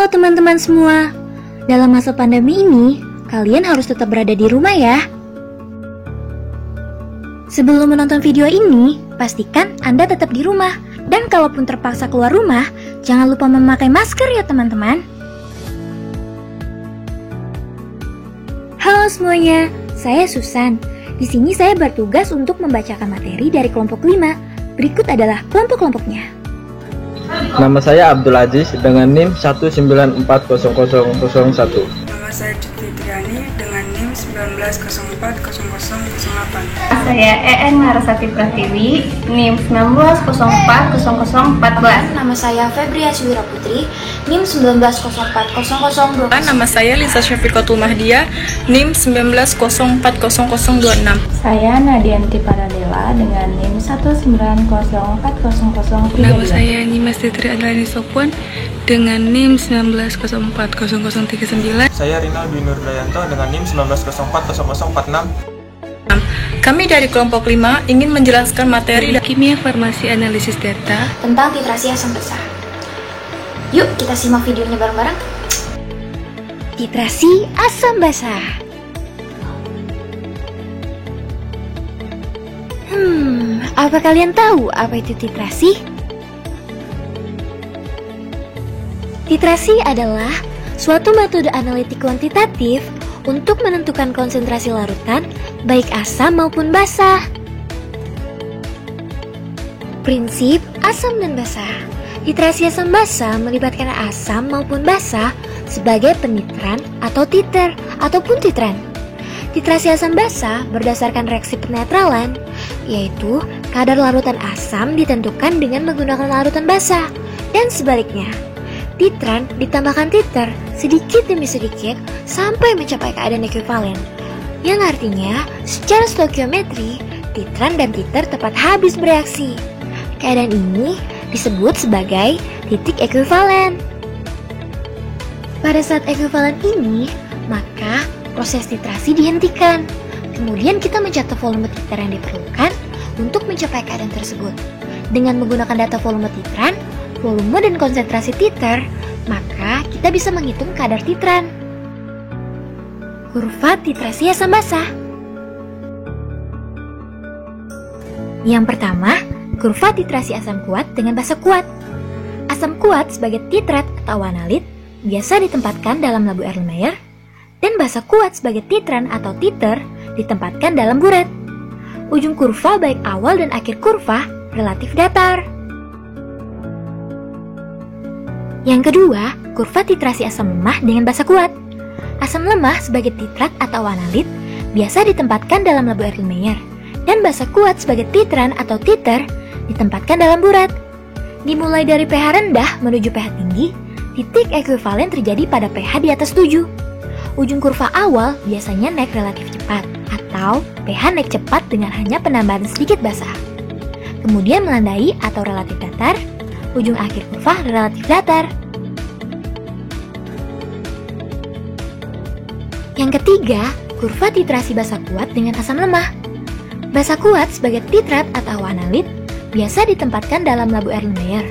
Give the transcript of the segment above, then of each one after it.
Halo teman-teman semua. Dalam masa pandemi ini, kalian harus tetap berada di rumah ya. Sebelum menonton video ini, pastikan Anda tetap di rumah. Dan kalaupun terpaksa keluar rumah, jangan lupa memakai masker ya teman-teman. Halo semuanya, saya Susan. Di sini saya bertugas untuk membacakan materi dari kelompok 5. Berikut adalah kelompok-kelompoknya. Nama saya Abdul Aziz dengan NIM 1940001. Nama saya Fitriani dengan NIM 19040008. Saya EN Narasati Pratiwi, NIM 19040014. Nama saya Febria Syuira Putri, NIM 19040002. Nama saya Lisa Syafiqatul Mahdia, NIM 19040026. Saya Nadianti Paradela dengan NIM 1904003. Nama saya Nimas Titri Adrani Sopwan dengan NIM 19040039. Saya Rinaldi Nurdayanto dengan NIM 19040046. Kami dari kelompok 5 ingin menjelaskan materi kimia farmasi analisis data Tentang titrasi asam basa. Yuk kita simak videonya bareng-bareng. Titrasi asam basa. Apa kalian tahu apa itu titrasi? Titrasi adalah suatu metode analitik kuantitatif untuk menentukan konsentrasi larutan baik asam maupun basa. Prinsip asam dan basa. Titrasi asam basa melibatkan asam maupun basa sebagai penitran atau titer ataupun titran. Titrasi asam basa berdasarkan reaksi penetralan, yaitu kadar larutan asam ditentukan dengan menggunakan larutan basa dan sebaliknya. Titran ditambahkan titer sedikit demi sedikit sampai mencapai keadaan ekuivalen, yang artinya secara stoikiometri titran dan titer tepat habis bereaksi. Keadaan ini disebut sebagai titik ekuivalen. Pada saat ekuivalen ini, maka proses titrasi dihentikan. Kemudian kita mencatat volume titer yang diperlukan untuk mencapai keadaan tersebut. Dengan menggunakan data volume titran, volume dan konsentrasi titer, maka kita bisa menghitung kadar titran. Kurva titrasi asam basa. Yang pertama, kurva titrasi asam kuat dengan basa kuat. Asam kuat sebagai titrat atau wanalit biasa ditempatkan dalam labu Erlenmeyer, dan basa kuat sebagai titran atau titer ditempatkan dalam buret. Ujung kurva baik awal dan akhir kurva relatif datar. Yang kedua, kurva titrasi asam lemah dengan basa kuat. Asam lemah sebagai titrat atau wanalit biasa ditempatkan dalam labu Erlenmeyer, dan basa kuat sebagai titran atau titer ditempatkan dalam buret. Dimulai dari pH rendah menuju pH tinggi, titik ekuivalen terjadi pada pH di atas 7. Ujung kurva awal biasanya naik relatif cepat, atau pH naik cepat dengan hanya penambahan sedikit basa. Kemudian melandai atau relatif datar, ujung akhir kurva relatif datar. Yang ketiga, kurva titrasi basa kuat dengan asam lemah. Basa kuat sebagai titrat atau wanalit biasa ditempatkan dalam labu Erlenmeyer,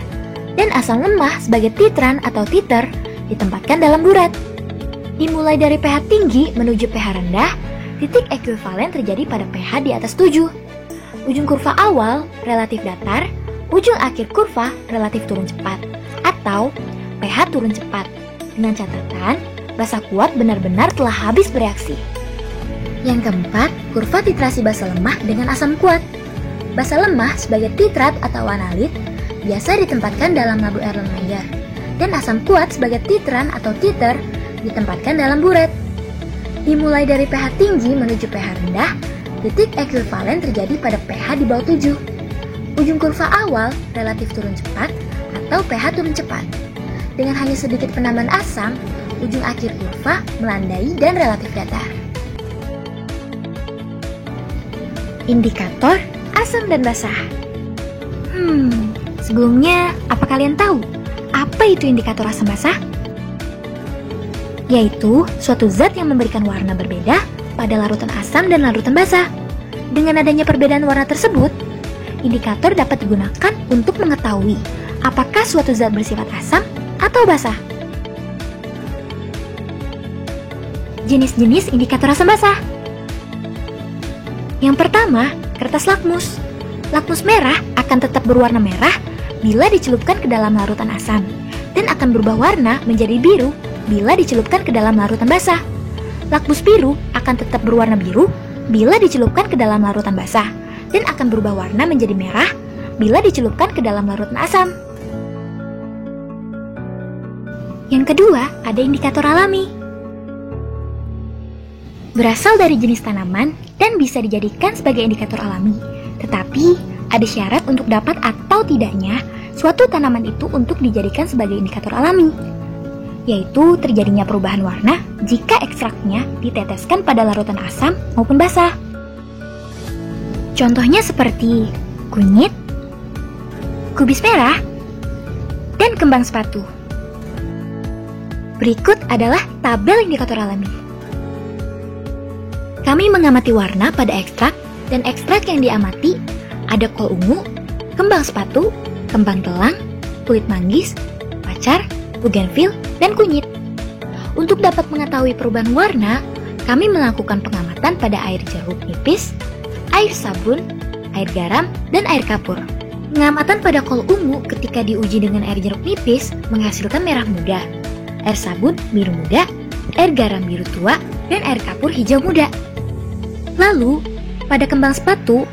dan asam lemah sebagai titran atau titer ditempatkan dalam buret. Dimulai dari pH tinggi menuju pH rendah, titik ekuivalen terjadi pada pH di atas 7. Ujung kurva awal relatif datar, ujung akhir kurva relatif turun cepat, atau pH turun cepat, dengan catatan basa kuat benar-benar telah habis bereaksi. Yang keempat, kurva titrasi basa lemah dengan asam kuat. Basa lemah sebagai titrat atau wanalit biasa ditempatkan dalam labu Erlenmeyer, dan asam kuat sebagai titran atau titer ditempatkan dalam buret. Dimulai dari pH tinggi menuju pH rendah, titik ekuivalen terjadi pada pH di bawah 7. Ujung kurva awal relatif turun cepat atau pH turun cepat. Dengan hanya sedikit penambahan asam, ujung akhir kurva melandai dan relatif datar. Indikator asam dan basa. Sebelumnya, apa kalian tahu apa itu indikator asam basa? Yaitu suatu zat yang memberikan warna berbeda pada larutan asam dan larutan basa. Dengan adanya perbedaan warna tersebut, indikator dapat digunakan untuk mengetahui apakah suatu zat bersifat asam atau basa. Jenis-jenis indikator asam basah. Yang pertama, kertas lakmus. Lakmus merah akan tetap berwarna merah bila dicelupkan ke dalam larutan asam, dan akan berubah warna menjadi biru bila dicelupkan ke dalam larutan basah. Lakmus biru akan tetap berwarna biru bila dicelupkan ke dalam larutan basah, dan akan berubah warna menjadi merah bila dicelupkan ke dalam larutan asam. Yang kedua, ada indikator alami. Berasal dari jenis tanaman dan bisa dijadikan sebagai indikator alami. Tetapi, ada syarat untuk dapat atau tidaknya suatu tanaman itu untuk dijadikan sebagai indikator alami, yaitu terjadinya perubahan warna jika ekstraknya diteteskan pada larutan asam maupun basah. Contohnya seperti kunyit, kubis merah, dan kembang sepatu. Berikut adalah tabel indikator alami. Kami mengamati warna pada ekstrak, dan ekstrak yang diamati ada kol ungu, kembang sepatu, kembang telang, kulit manggis, pacar, bugenvil, dan kunyit. Untuk dapat mengetahui perubahan warna, kami melakukan pengamatan pada air jeruk nipis, air sabun, air garam, dan air kapur. Pengamatan pada kol ungu ketika diuji dengan air jeruk nipis menghasilkan merah muda, air sabun biru muda, air garam biru tua, dan air kapur hijau muda. Lalu, pada kembang sepatu,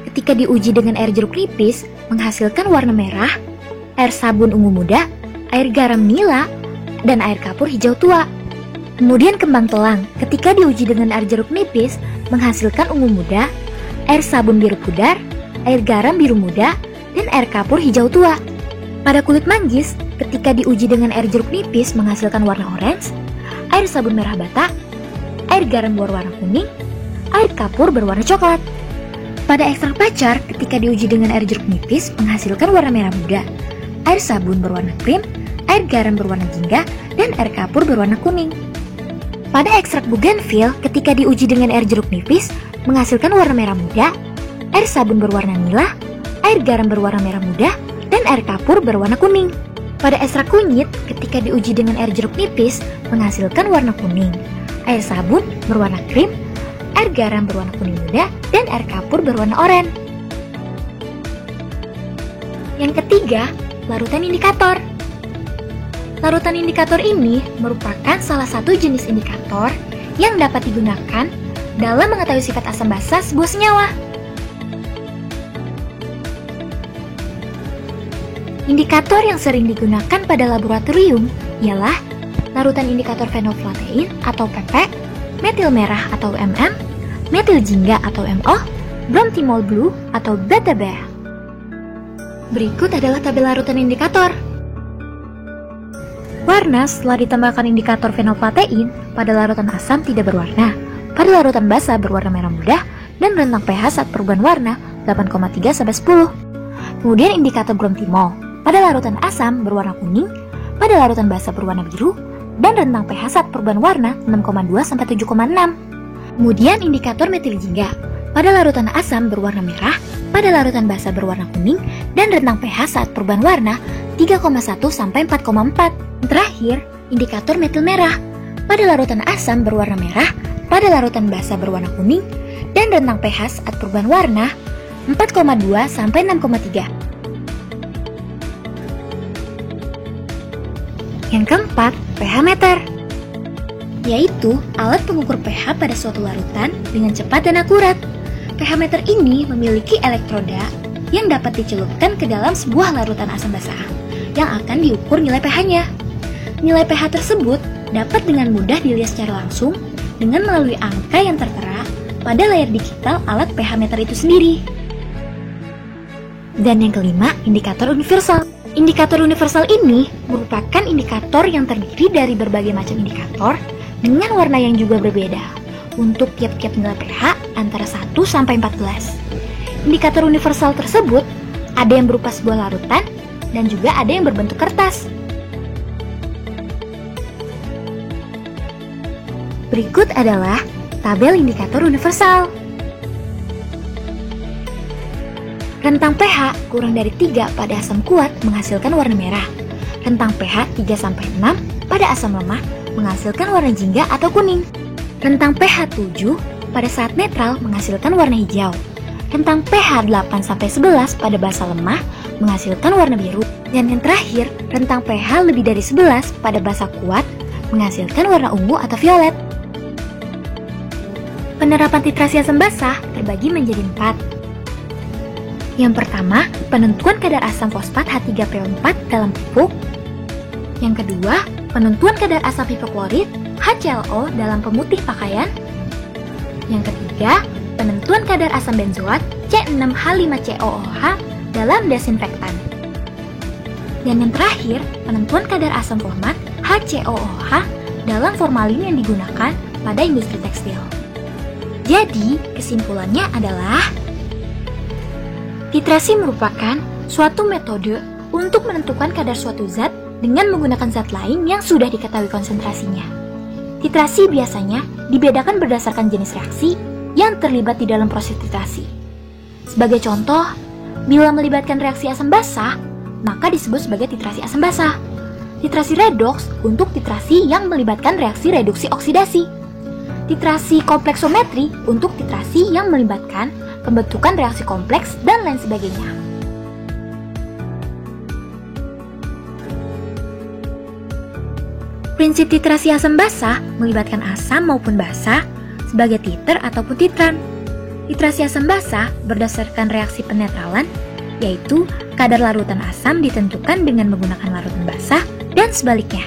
ketika diuji dengan air jeruk nipis menghasilkan warna merah, air sabun ungu muda, air garam nila, dan air kapur hijau tua. Kemudian kembang telang ketika diuji dengan air jeruk nipis menghasilkan ungu muda, air sabun biru pudar, air garam biru muda, dan air kapur hijau tua. Pada kulit manggis, ketika diuji dengan air jeruk nipis menghasilkan warna orange, air sabun merah bata, air garam berwarna kuning, air kapur berwarna coklat. Pada ekstrak pacar, ketika diuji dengan air jeruk nipis menghasilkan warna merah muda, air sabun berwarna krim, air garam berwarna jingga, dan air kapur berwarna kuning. Pada ekstrak bugenvil, ketika diuji dengan air jeruk nipis menghasilkan warna merah muda, air sabun berwarna nila, air garam berwarna merah muda, dan air kapur berwarna kuning. Pada ekstrak kunyit, ketika diuji dengan air jeruk nipis menghasilkan warna kuning, air sabun berwarna krim, air garam berwarna kuning muda, dan air kapur berwarna oranye. Yang ketiga, larutan indikator. Larutan indikator ini merupakan salah satu jenis indikator yang dapat digunakan dalam mengetahui sifat asam basa sebuah senyawa. Indikator yang sering digunakan pada laboratorium ialah larutan indikator fenolflatein atau PP, metil merah atau MM, metil jingga atau MO, bromthymol blue atau BTB. Berikut adalah tabel larutan indikator. Warna setelah ditambahkan indikator fenolflatein pada larutan asam tidak berwarna, pada larutan basa berwarna merah muda, dan rentang pH saat perubahan warna 8,3-10. Kemudian indikator bromthymol pada larutan asam berwarna kuning, pada larutan basa berwarna biru, dan rentang pH saat perubahan warna 6,2-7,6. Kemudian indikator metil jingga pada larutan asam berwarna merah, pada larutan basa berwarna kuning, dan rentang pH saat perubahan warna 3,1-4,4. Terakhir, indikator metil merah pada larutan asam berwarna merah, pada larutan basa berwarna kuning, dan rentang pH saat perubahan warna 4,2-6,3. Yang keempat, pH meter, yaitu alat pengukur pH pada suatu larutan dengan cepat dan akurat. pH meter ini memiliki elektroda yang dapat dicelupkan ke dalam sebuah larutan asam basa yang akan diukur nilai pH-nya. Nilai pH tersebut dapat dengan mudah dilihat secara langsung dengan melalui angka yang tertera pada layar digital alat pH meter itu sendiri. Dan yang kelima, indikator universal. Indikator universal ini merupakan indikator yang terdiri dari berbagai macam indikator dengan warna yang juga berbeda untuk tiap-tiap nilai pH antara 1 sampai 14. Indikator universal tersebut ada yang berupa sebuah larutan dan juga ada yang berbentuk kertas. Berikut adalah tabel indikator universal. Rentang pH kurang dari 3 pada asam kuat menghasilkan warna merah. Rentang pH 3-6 pada asam lemah menghasilkan warna jingga atau kuning. Rentang pH 7 pada saat netral menghasilkan warna hijau. Rentang pH 8-11 pada basa lemah menghasilkan warna biru. Dan yang terakhir, rentang pH lebih dari 11 pada basa kuat menghasilkan warna ungu atau violet. Penerapan titrasi asam basah terbagi menjadi 4. Yang pertama, penentuan kadar asam fosfat H3PO4 dalam pupuk. Yang kedua, penentuan kadar asam hipoklorit HClO dalam pemutih pakaian. Yang ketiga, penentuan kadar asam benzoat C6H5COOH dalam desinfektan. Dan yang terakhir, penentuan kadar asam format HCOOH dalam formalin yang digunakan pada industri tekstil. Jadi, kesimpulannya adalah titrasi merupakan suatu metode untuk menentukan kadar suatu zat dengan menggunakan zat lain yang sudah diketahui konsentrasinya. Titrasi biasanya dibedakan berdasarkan jenis reaksi yang terlibat di dalam proses titrasi. Sebagai contoh, bila melibatkan reaksi asam basah, maka disebut sebagai titrasi asam basah. Titrasi redoks untuk titrasi yang melibatkan reaksi reduksi oksidasi. Titrasi kompleksometri untuk titrasi yang melibatkan pembentukan reaksi kompleks dan lain sebagainya. Prinsip titrasi asam basah melibatkan asam maupun basa sebagai titer ataupun titran. Titrasi asam basah berdasarkan reaksi penetralan, yaitu kadar larutan asam ditentukan dengan menggunakan larutan basah dan sebaliknya.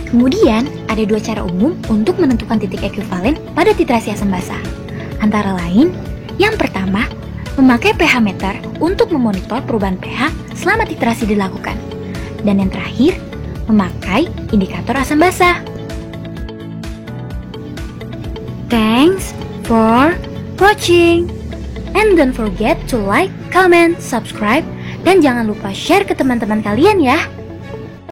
Kemudian, ada 2 cara umum untuk menentukan titik ekuivalen pada titrasi asam basah. Antara lain, yang pertama, memakai pH meter untuk memonitor perubahan pH selama titrasi dilakukan. Dan yang terakhir, memakai indikator asam basah. Thanks for watching. And don't forget to like, comment, subscribe, dan jangan lupa share ke teman-teman kalian ya.